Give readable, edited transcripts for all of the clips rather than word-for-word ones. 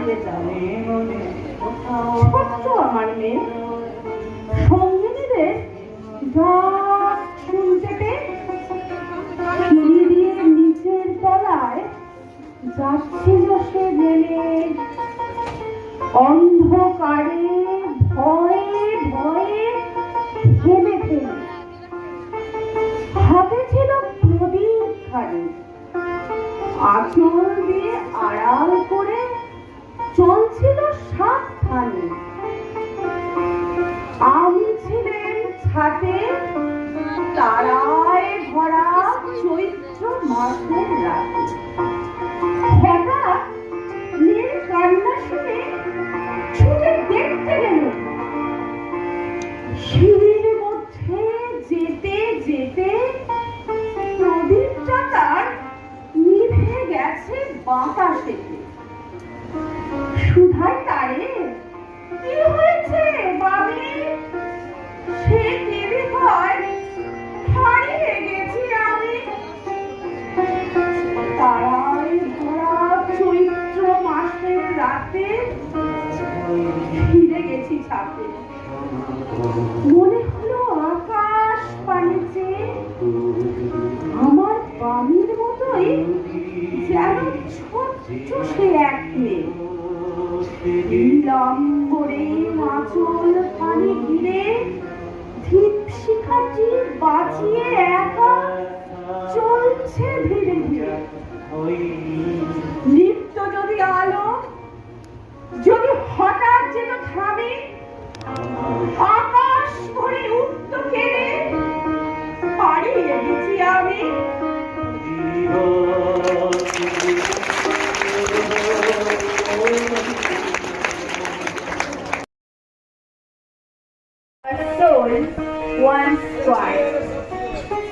হারিয়ে যাবে। ছোট্ট আমার মেয়ে সঙ্গিনীদের ডাক শুনতে পেয়ে সিঁড়ি দিয়ে নিচের তলায় যাচ্ছিল সে জেনে। অন্ধকারে ভয়ে ভয়ে থেমে থেমে, হাতে ছিল প্রদীপ খানি, আঁচল দিয়ে আড়াল করে চলছিল সাবধানে। আমি ছিলেন ছাতে তারায় ভরা চৈত্র মাসের রাতে। হঠাৎ মেয়ের কান্না শুনে ছুটে দেখতে গেল। সিঁড়ির মধ্যে যেতে যেতে প্রদীপটা তার নিভে গেছে বাতাসেতে। সুধাই তারে, কি হয়েছে বাবি? সে দেবী হয়, হারিয়ে গেছি আমি। তারায় ভরা চৈত্র মাসের রাতে ফিরে গেছি ছাদে। মনে হলো আকাশ পানিতে আমার বাবির মতোই যেন ছোট্ট সে এক মেয়ে। লম্বরে আঁচল পানি ঘিরে দীপশিখাটি বাঁচিয়ে একা চলছে ধীরে ধীরে। লিপ্ত যদি আলো যদি হঠাৎ যেন থামে, আকাশ ভরে উঠত কেড়ে পাড়িয়ে গেছি আমি। A soul once twice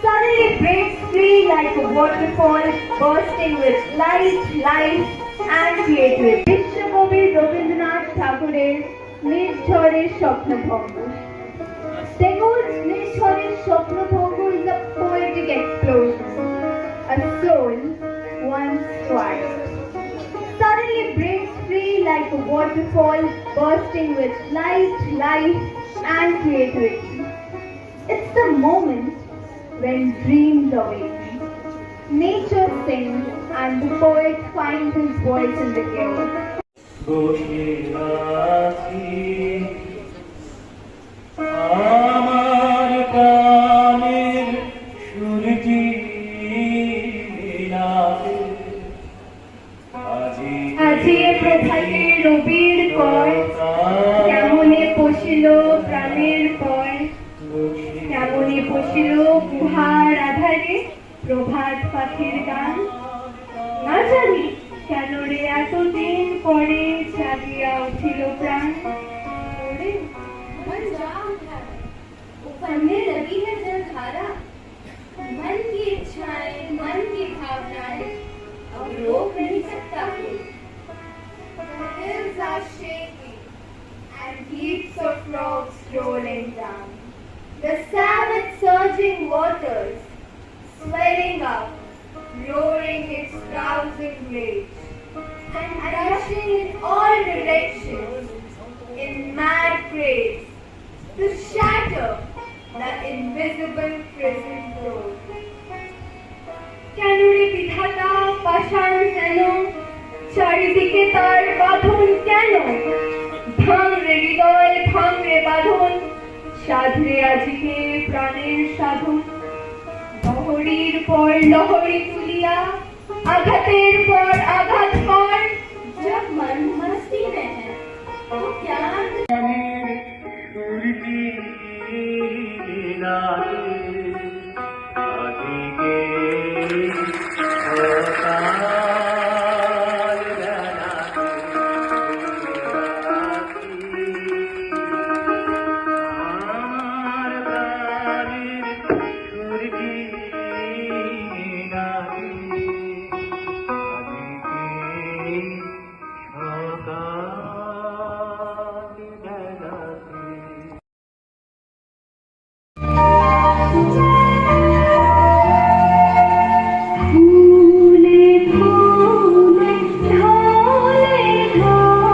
suddenly breaks free like a waterfall bursting with light, life and creativity. বিশ্বকবি রবীন্দ্রনাথ ঠাকুরের নির্ঝরের স্বপ্নভঙ্গ। Tagore's নির্ঝরের স্বপ্নভঙ্গ is a poetic explosion. A soul once twice suddenly breaks free like a waterfall bursting with light, life and creativity. It's the moment when dreams awaken, nature sings and the poet finds his voice in the chaos. আমার প্রাণের সুরটি আজি প্রভাতে রবির পর কেমনে পশিল প্রাণের পর, কেমনে পশিল গুহার আধারে প্রভাত পাখির গান। না জানি কেন রে এতদিন পরে জাগিয়া উঠিল প্রাণ। मन जाम है, उफरने लगी है जलधारा। मन की इच्छाएं, मन की भावनाएं अब रोक नहीं सकता कोई। The hills are shaking and heaps of frogs rolling down. The savage surging waters swelling up, roaring its rousing rage, and rushing in all directions in mad craze to shatter the invisible prison door. কেন রে বিধাতা পাষাণ কেন, চারিদিকে তার বাঁধন কেন? ভাঙ রে হৃদয়, ভাঙ রে বাঁধন, সাধরে আজকে প্রাণের সাধন। লহরীর পর লহরী তুলিয়া আঘাতের পর আঘাত কর। जब मन मस्ती में है तो क्या সুরটি ফুলে ফুলে ঢলে ঢলে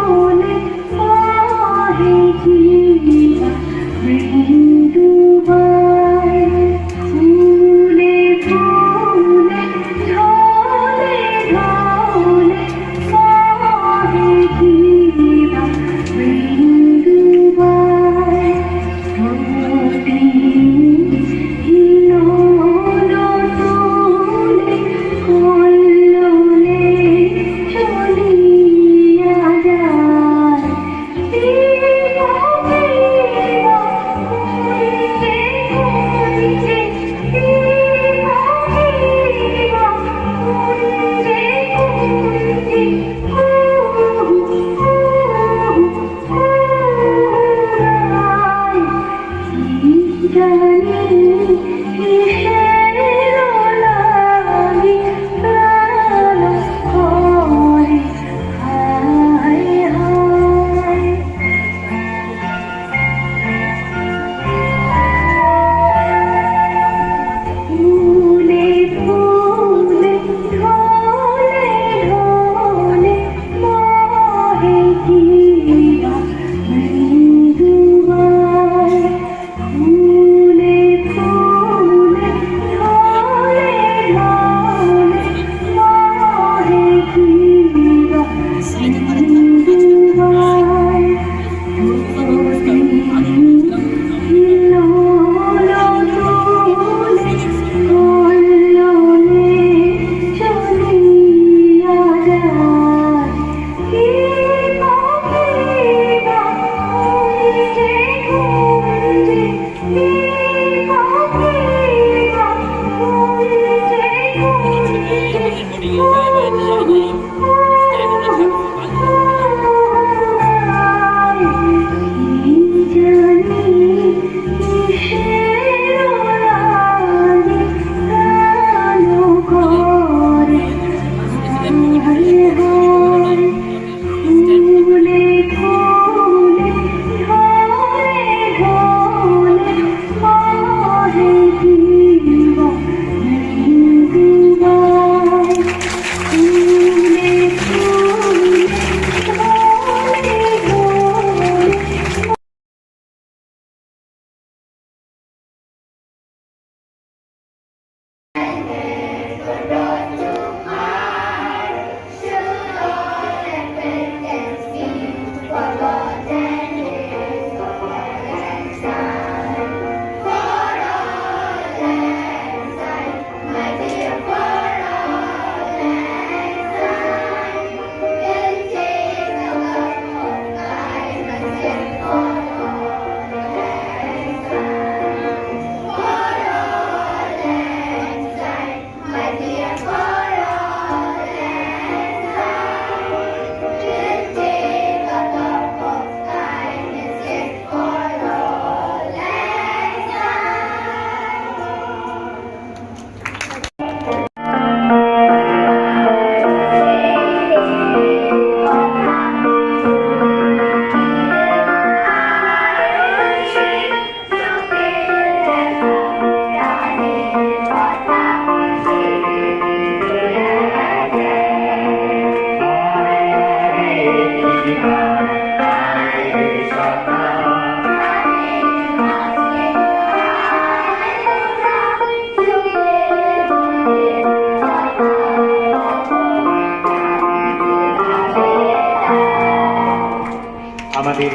আমাদের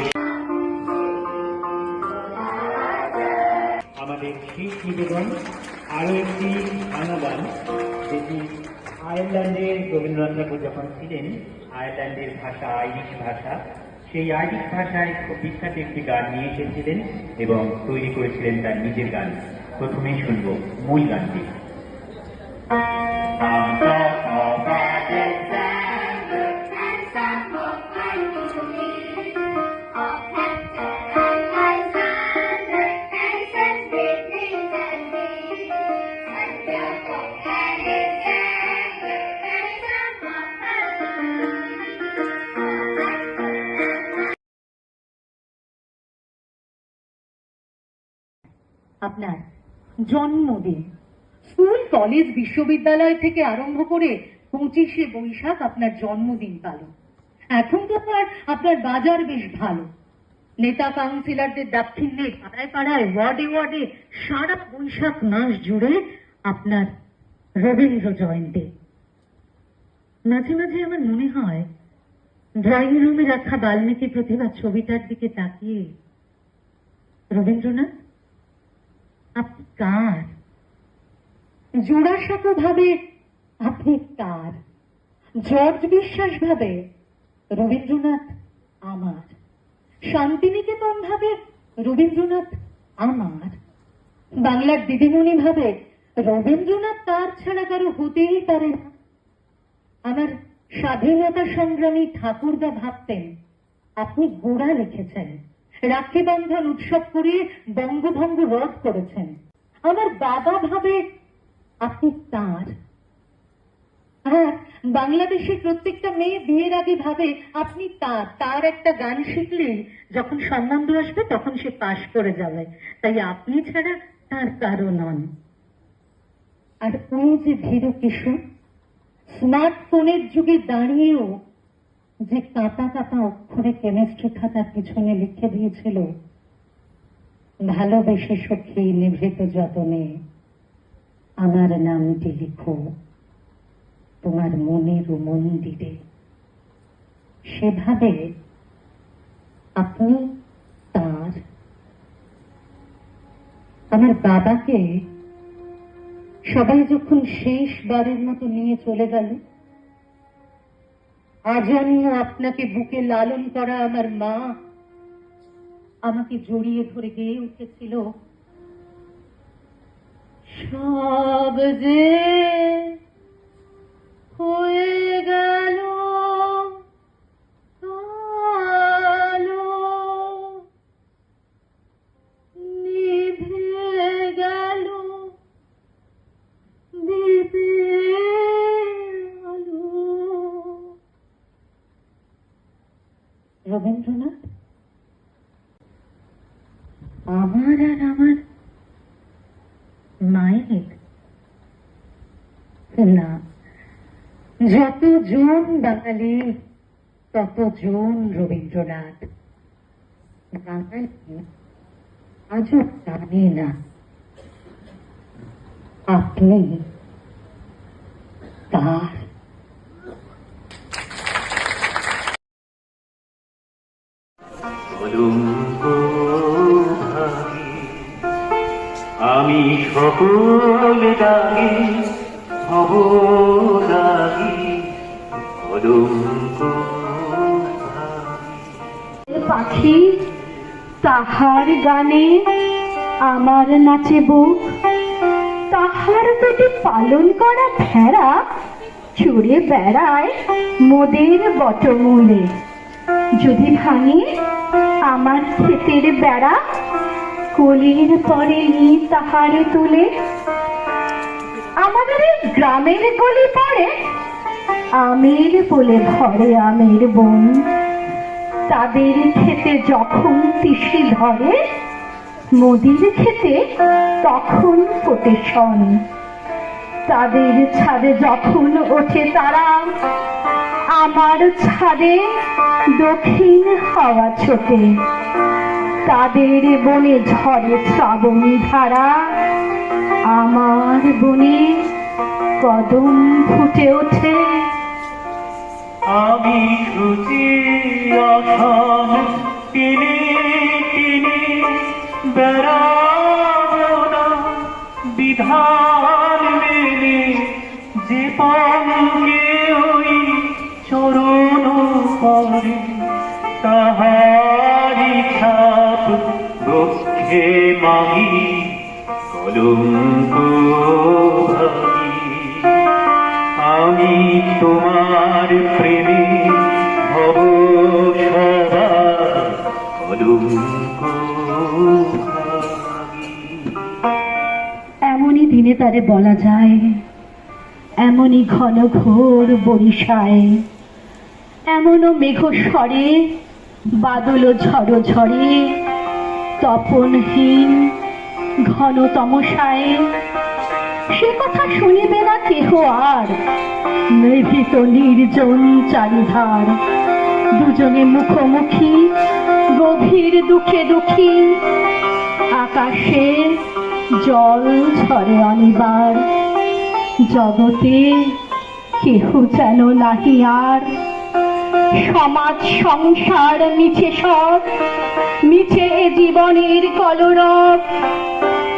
শেষ নিবেদন আরও একটি বাংলা গান, যেটি আয়ারল্যান্ডের রবীন্দ্রনাথ ঠাকুর যখন ছিলেন, আয়ারল্যান্ডের ভাষা আইরিশ ভাষা, সেই আইরিশ ভাষায় খুব বিখ্যাত একটি গান নিয়ে এসেছিলেন এবং তৈরি করেছিলেন তার নিজের গান। প্রথমেই শুনব মূল গানটি। আপনার জন্মদিন, স্কুল কলেজ বিশ্ববিদ্যালয় থেকে আরম্ভ করে 25শে বৈশাখ আপনার জন্মদিন পালন। এখন তো আপনার বাজার বেশ ভালো, নেতা কাউন্সিলরদের দাক্ষিণ্যে পাড়ায় পাড়ায় ওয়ার্ডে ওয়ার্ডে সারা বৈশাখ মাস জুড়ে আপনার রবীন্দ্র জয়ন্তী। মাঝে মাঝে আমার মনে হয় ড্রয়িং রুমে রাখা বাল্মীকি প্রতিভা ছবিটার দিকে তাকিয়ে, রবীন্দ্রনাথ আপনি কার? জোড়াসাঁকো ভাবে আপনি কার? জর্জ বিশ্বাস ভাবে রবীন্দ্রনাথ আমার, শান্তিনিকেতন ভাবে রবীন্দ্রনাথ আমার, বাংলার দিদিমণি ভাবে রবীন্দ্রনাথ তার ছাড়া কারো হতেই পারে না। আমার স্বাধীনতা সংগ্রামী ঠাকুরদা ভাবতেন আপনি গোড়া লিখেছেন, রাখি বন্ধন উৎসব করে বঙ্গভঙ্গ রদ করেছেন। আমার বাবা ভাবে আপনি তার। আর বাংলাদেশের প্রত্যেকটা মেয়ে বিয়ের আগে ভাবে আপনি তার একটা গান শিখলেই যখন সম্বন্ধ আসবে তখন সে পাশ করে যাবে, তাই আপনি ছাড়া তার কারো নন। আর ওই যে ভীরু কিশোর স্মার্টফোনের যুগে দাঁড়িয়েও যে কাঁটা কাঁটা অক্ষরে কেমিস্ট্রি খাতার পিছনে লিখে দিয়েছিল, ভালোবেসে সখী নিভৃত যতনে আমার নামটি লিখো তোমার মনের মন্দিরে, সেভাবে আপনি তার। আমার বাবাকে সবাই যখন শেষবারের মতো নিয়ে চলে গেল, আজন্ম আপনাকে বুকে লালন করা আমার মা আমাকে জড়িয়ে ধরে গেয়ে উঠেছিল, সব যে হয়ে গেল আলো, নিভে গেল দ্বীপের আলো। রবীন্দ্রনাথ আমার আর আমার মায়ের না, যতজন বাঙালি ততজন রবীন্দ্রনাথ। বাঙালি আজও জানে না আপনি তার। আমি সকল দাগি হব দাগি কলঙ্ক পাখি তাহার গানে আমার নাচে বুক, তাহার পেটে পালন করা ভেড়া চড়ে বেড়ায় মোদের বটমূলে। যদি ভাঙি আমার ক্ষেতের বেড়া, কলির পরে নি তাহারে তুলে। আমাদের এই গ্রামের গলি পড়ে আমের বলে ভরে আমের বন, তাদের খেতে যখন তিসি ধরে মোদির খেতে তখন ফোটে শন। তাদের ছাদে যখন ওঠে তারা, আমার ছাদে দক্ষিণ হাওয়া ছোটে। তাদের বনে ঝরে শ্রাবণী ধারা, আমার বনে কদম ফুটে ওঠে। আমি সুচি অসন টেনে টেনে বেড়াবো না বিধান মেনে যে পঙ্কে ওই চরণ পরে তাহারি ছাপ বক্ষে মাগি কলঙ্ক ভাগি আমি তোমার প্রেমে ভব সবার কলঙ্ক ভাগি। এমনই দিনে তারে বলা যায়, এমনই ঘন ঘোর বরিশায়, এমনও মেঘ স্বরে বাদল ঝড় ঝড়ে, তপনহীন ঘন তমসায় সে কথা শুনিবে না কেহ আর। নিভৃত নির্জন চারিধার, দুজনে মুখোমুখি গভীর দুঃখে দুঃখী। আকাশে জল ঝরে অনিবার, জগতে কেহ যেন নাহি আর। সমাজ সংসার মিছে সব, মিছে এ জীবনের কলরব।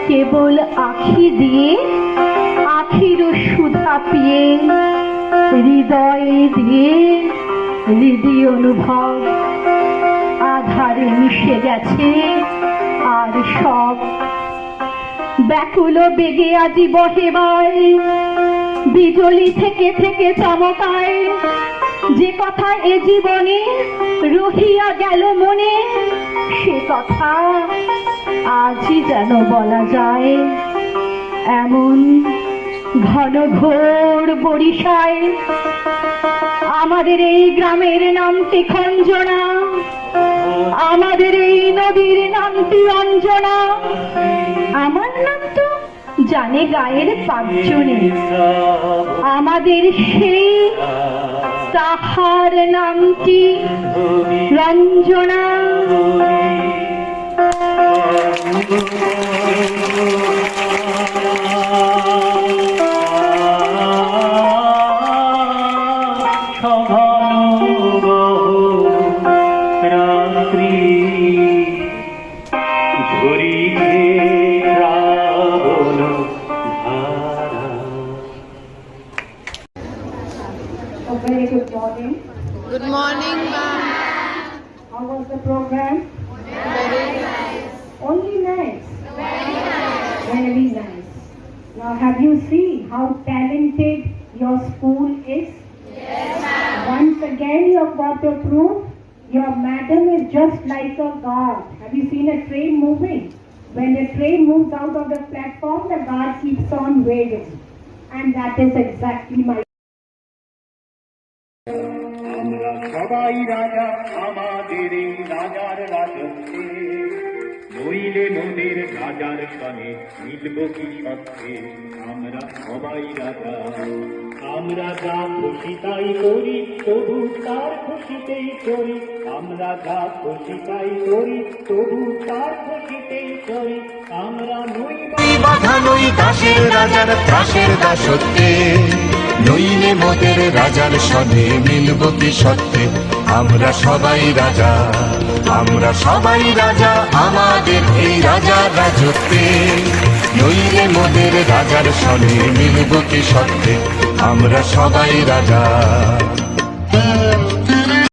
কেবল আখি দিয়ে আখির সুধা পিয়ে, হৃদয়ে দিয়ে হৃদয় অনুভব। আধারে মিশে গেছে আর সব, ব্যাকুল বেগে আজি বহেবায়, বিজলি থেকে থেকে চমকায়। যে কথা এ জীবনে রহিয়া গেল মনে, সে কথা আজই যেন বলা যায়। এমন ঘন ঘোর বরিশায় আমাদের এই গ্রামের নামটি খঞ্জনা, আমাদের এই নদীর নামটি অঞ্জনা। আমার নাম তো জানে গায়ের পাঁচজনে, আমাদের সেই তাহার নামটি রঞ্জনা। রাত্রি ঝরিয়ে রাবণ ধারা। A very good morning. Good morning, ma'am. How was the program? Very nice. Only nice. Very nice. Now, have you seen how talented your school is? Yes, ma'am. Once again, you have got to prove your madam is just like a guard. Have you seen a train moving? When the train moves out of the platform, the guard keeps on waving. And that is exactly my. আমরা সবাই রাজা আমাদের এই রাজার রাজত্বে, নইলে মোদের রাজার সনে মিলব কি সত্যে। আমরা সবাই রাজা, আমরা যা খুশি তাই করি, তবু তার খুশিতেই করি। আমরা যা খুশি তাই করি, তবু তার খুশিতেই করি। আমরা নই বাধা নই দাসের রাজার ত্রাসের দাসত্বে, নইলে মোদের রাজার সনে মিলব কি সত্যে। আমরা সবাই রাজা, আমরা সবাই রাজা আমাদের এই রাজার রাজত্বে, নইলে মোদের রাজার সনে মিলব কি সত্যে। আমরা সবাই রাজা।